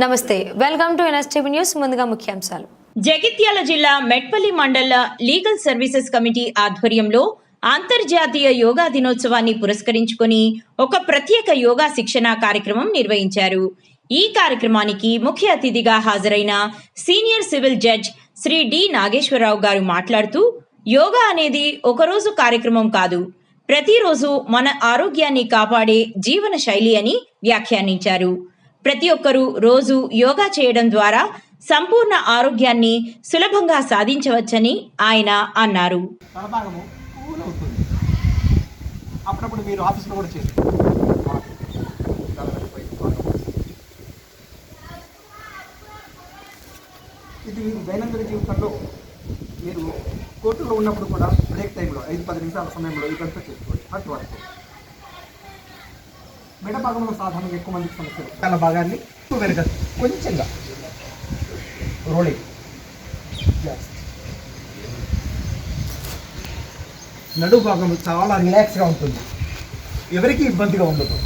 నమస్తే, welcome to NSTV news. ముందుగా ముఖ్యాంశాలు. జగిత్యాల జిల్లా మెట్పల్లి మండల లీగల్ సర్వీసెస్ కమిటీ ఆధ్వర్యంలో అంతర్జాతీయ యోగా దినోత్సవాన్ని పురస్కరించుకొని ఒక ప్రత్యేక యోగా శిక్షణ కార్యక్రమం నిర్వహించారు. ఈ కార్యక్రమానికి ముఖ్య అతిథిగా హాజరైన senior civil judge Shri D Nageswara Rao గారు మాట్లాడుతూ, యోగా అనేది ఒకరోజు కార్యక్రమం కాదు, ప్రతిరోజు మన ఆరోగ్యాన్ని కాపాడే జీవన శైలి అని వ్యాఖ్యానించారు. ప్రతి ఒక్కరూ రోజు యోగా చేయడం ద్వారా సంపూర్ణ ఆరోగ్యాన్ని సులభంగా సాధించవచ్చని ఆయన అన్నారు. అప్పుడప్పుడు మీరు ఆఫీస్లో కూడా చేయండి. ఇది మీరు దైనందిన జీవితంలో మీరు కోర్టులో ఉన్నప్పుడు కూడా బ్రేక్ టైంలో 5-10 నిమిషాల సమయంలో ఇదంతా చేసుకోండి. ఫస్ట్ వరకు మెడ భాగంలో సాధారణంగా ఎక్కువ మందికి సమస్యలు చాలా భాగాన్ని వెనక కొంచెంగా రోలింగ్, నడు భాగం చాలా రిలాక్స్గా ఉంటుంది, ఎవరికి ఇబ్బందిగా ఉండదు.